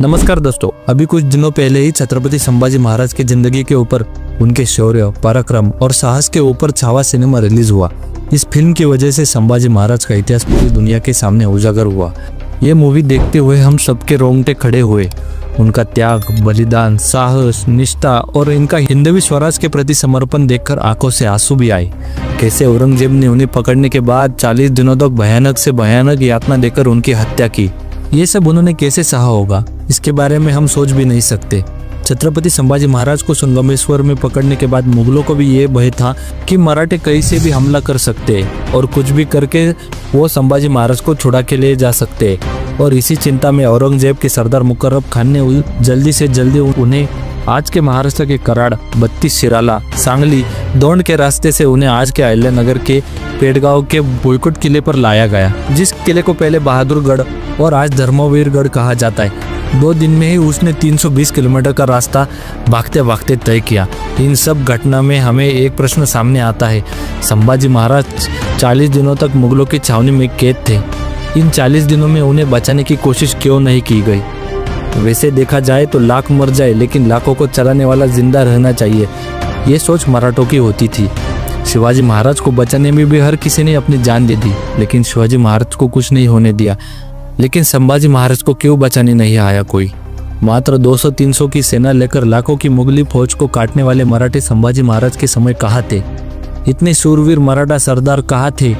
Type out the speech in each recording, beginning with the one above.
नमस्कार दोस्तों, अभी कुछ दिनों पहले ही छत्रपति संभाजी महाराज की जिंदगी के ऊपर, उनके शौर्य, पराक्रम और साहस के ऊपर छावा सिनेमा रिलीज हुआ। इस फिल्म की वजह से संभाजी महाराज का इतिहास पूरी दुनिया के सामने उजागर हुआ। ये मूवी देखते हुए हम सबके रोंगटे खड़े हुए। उनका त्याग, बलिदान, साहस, निष्ठा और इनका हिंदवी स्वराज के प्रति समर्पण देखकर आंखों से आंसू भी आए। कैसे औरंगजेब ने उन्हें पकड़ने के बाद 40 दिनों तक भयानक से भयानक यातना देकर उनकी हत्या की। ये सब उन्होंने कैसे सहा होगा, इसके बारे में हम सोच भी नहीं सकते। छत्रपति संभाजी महाराज को संगमेश्वर में पकड़ने के बाद मुगलों को भी ये भय था कि मराठे कहीं से भी हमला कर सकते और कुछ भी करके वो संभाजी महाराज को छुड़ा के ले जा सकते। और इसी चिंता में औरंगजेब के सरदार मुकर्रम खान ने जल्दी से जल्दी उन्हें आज के महाराष्ट्र के कराड़, 32 शिराला, सांगली, दौंड के रास्ते से उन्हें आज के अहिल्यानगर के पेड़गांव के बोयकोट किले पर लाया गया, जिस किले को पहले बहादुरगढ़ और आज धर्मवीरगढ़ कहा जाता है। 2 दिन में ही उसने 320 किलोमीटर का रास्ता भागते भागते तय किया। इन सब घटना में हमें एक प्रश्न सामने आता है, संभाजी महाराज 40 दिनों तक मुगलों की छावनी में कैद थे। इन 40 दिनों में उन्हें बचाने की कोशिश क्यों नहीं की गई? वैसे देखा जाए तो लाख मर जाए लेकिन लाखों को चलाने वाला जिंदा रहना चाहिए, ये सोच मराठों की होती थी। शिवाजी महाराज को बचाने में भी हर किसी ने अपनी जान दे दी, लेकिन शिवाजी महाराज को कुछ नहीं होने दिया। लेकिन संभाजी महाराज को क्यों बचाने नहीं आया कोई? मात्र 200-300 की सेना लेकर लाखों की मुगली फौज को काटने वाले मराठे संभाजी महाराज के समय कहाँ थे? इतने शूरवीर मराठा सरदार कहाँ थे?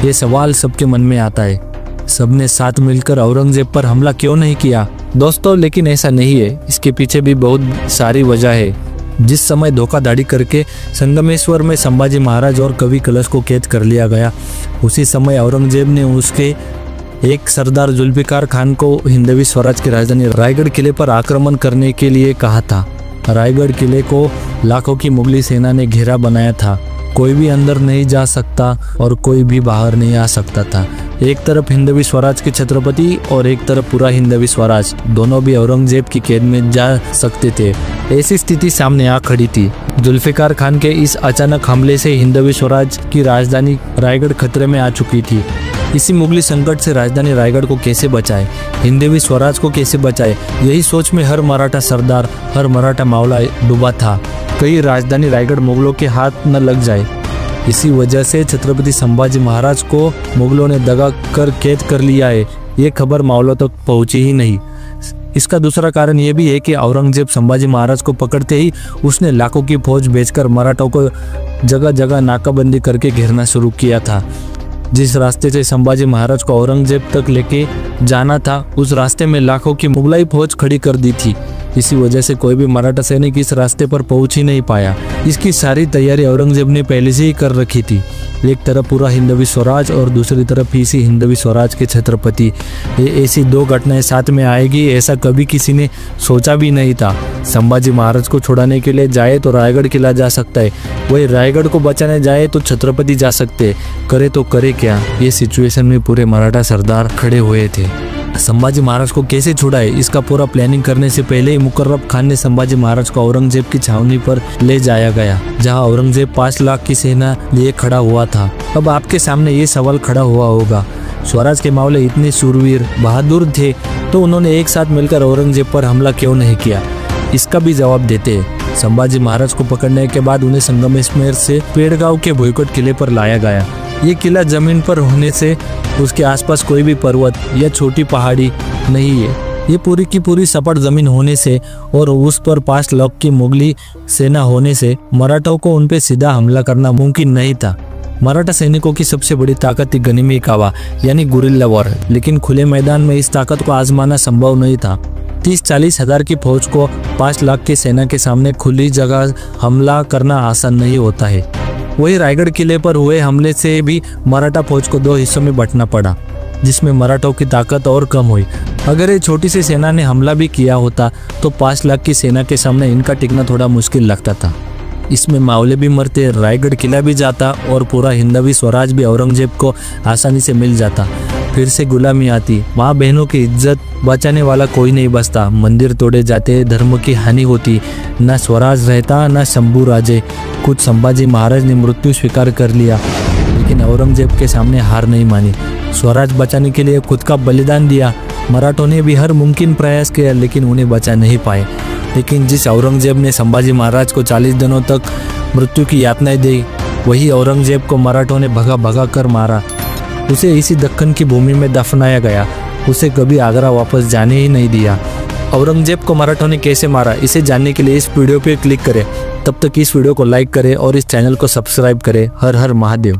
ये सवाल सबके मन में आता है। सबने साथ मिलकर औरंगजेब पर हमला क्यों नहीं किया? दोस्तों, लेकिन ऐसा नहीं है। इसके पीछे भी बहुत सारी वजह है। जिस समय धोखाधड़ी करके संगमेश्वर में संभाजी महाराज और कवि कलश को कैद कर लिया गया, उसी समय औरंगजेब ने उसके एक सरदार जुल्फिकार खान को हिंदवी स्वराज की राजधानी रायगढ़ किले पर आक्रमण करने के लिए कहा था। रायगढ़ किले को लाखों की मुगली सेना ने घेरा बनाया था। कोई भी अंदर नहीं जा सकता और कोई भी बाहर नहीं आ सकता था। एक तरफ हिंदवी स्वराज के छत्रपति और एक तरफ पूरा हिंदवी स्वराज, दोनों भी औरंगजेब की कैद में जा सकते थे। ऐसी स्थिति सामने आ खड़ी थी। जुल्फिकार खान के इस अचानक हमले से हिंदवी स्वराज की राजधानी रायगढ़ खतरे में आ चुकी थी। इसी मुगली संकट से राजधानी रायगढ़ को कैसे बचाए, हिंदवी स्वराज को कैसे बचाए, यही सोच में हर मराठा सरदार, हर मराठा मावला डूबा था। कहीं राजधानी रायगढ़ मुगलों के हाथ न लग जाए। इसी वजह से छत्रपति संभाजी महाराज को मुगलों ने दगा कर कैद कर लिया है, ये खबर मावलों तक पहुंची ही नहीं। इसका दूसरा कारण ये भी है कि औरंगजेब संभाजी महाराज को पकड़ते ही उसने लाखों की फौज भेजकर मराठों को जगह जगह नाकाबंदी करके घेरना शुरू किया था। जिस रास्ते से संभाजी महाराज को औरंगजेब तक लेके जाना था, उस रास्ते में लाखों की मुगलाई फौज खड़ी कर दी थी। इसी वजह से कोई भी मराठा सैनिक इस रास्ते पर पहुंच ही नहीं पाया। इसकी सारी तैयारी औरंगजेब ने पहले से ही कर रखी थी। एक तरफ पूरा हिंदवी स्वराज और दूसरी तरफ इसी हिंदवी स्वराज के छत्रपति। ये ऐसी 2 घटनाएं साथ में आएगी, ऐसा कभी किसी ने सोचा भी नहीं था। संभाजी महाराज को छुड़ाने के लिए जाए तो रायगढ़ किला जा सकता है, वही रायगढ़ को बचाने जाए तो छत्रपति जा सकते। करे तो करे क्या? ये सिचुएशन में पूरे मराठा सरदार खड़े हुए थे। संभाजी महाराज को कैसे छुड़ाए, इसका पूरा प्लानिंग करने से पहले ही मुकर्रम खान ने संभाजी महाराज को औरंगजेब की छावनी पर ले जाया गया, जहां औरंगजेब 5 लाख की सेना लिए खड़ा हुआ था। अब आपके सामने ये सवाल खड़ा हुआ होगा, स्वराज के मावले इतने शूरवीर, बहादुर थे, तो उन्होंने एक साथ मिलकर औरंगजेब पर हमला क्यों नहीं किया? इसका भी जवाब देते हैं। संभाजी महाराज को पकड़ने के बाद उन्हें संगमेश्वर से पेड़गांव के बोयकोट किले पर लाया गया। ये किला जमीन पर होने से उसके आसपास कोई भी पर्वत या छोटी पहाड़ी नहीं है। ये पूरी की पूरी सपाट जमीन होने से और उस पर 5 लाख की मुगली सेना होने से मराठों को उन पे सीधा हमला करना मुमकिन नहीं था। मराठा सैनिकों की सबसे बड़ी ताकत थी गनिमी कावा यानी गुरिल्ला वॉर, लेकिन खुले मैदान में इस ताकत को आजमाना संभव नहीं था। 30-40 हजार की फौज को 5 लाख की सेना के सामने खुली जगह हमला करना आसान नहीं होता है। वही रायगढ़ किले पर हुए हमले से भी मराठा फौज को 2 हिस्सों में बंटना पड़ा, जिसमें मराठों की ताकत और कम हुई। अगर ये छोटी सी सेना ने हमला भी किया होता तो 5 लाख की सेना के सामने इनका टिकना थोड़ा मुश्किल लगता था। इसमें मावले भी मरते, रायगढ़ किला भी जाता और पूरा हिंदवी स्वराज भी औरंगजेब को आसानी से मिल जाता। फिर से गुलामी आती, माँ बहनों की इज्जत बचाने वाला कोई नहीं बचता, मंदिर तोड़े जाते, धर्म की हानि होती, न स्वराज रहता न शंभू राजे। खुद संभाजी महाराज ने मृत्यु स्वीकार कर लिया, लेकिन औरंगजेब के सामने हार नहीं मानी। स्वराज बचाने के लिए खुद का बलिदान दिया। मराठों ने भी हर मुमकिन प्रयास किया लेकिन उन्हें बचा नहीं पाए। लेकिन जिस औरंगजेब ने संभाजी महाराज को 40 दिनों तक मृत्यु की यातनाएं दी, वही औरंगजेब को मराठों ने भगा भगा कर मारा। उसे इसी दक्कन की भूमि में दफनाया गया। उसे कभी आगरा वापस जाने ही नहीं दिया। औरंगजेब को मराठों ने कैसे मारा, इसे जानने के लिए इस वीडियो पे क्लिक करें। तब तक इस वीडियो को लाइक करें और इस चैनल को सब्सक्राइब करें। हर हर महादेव।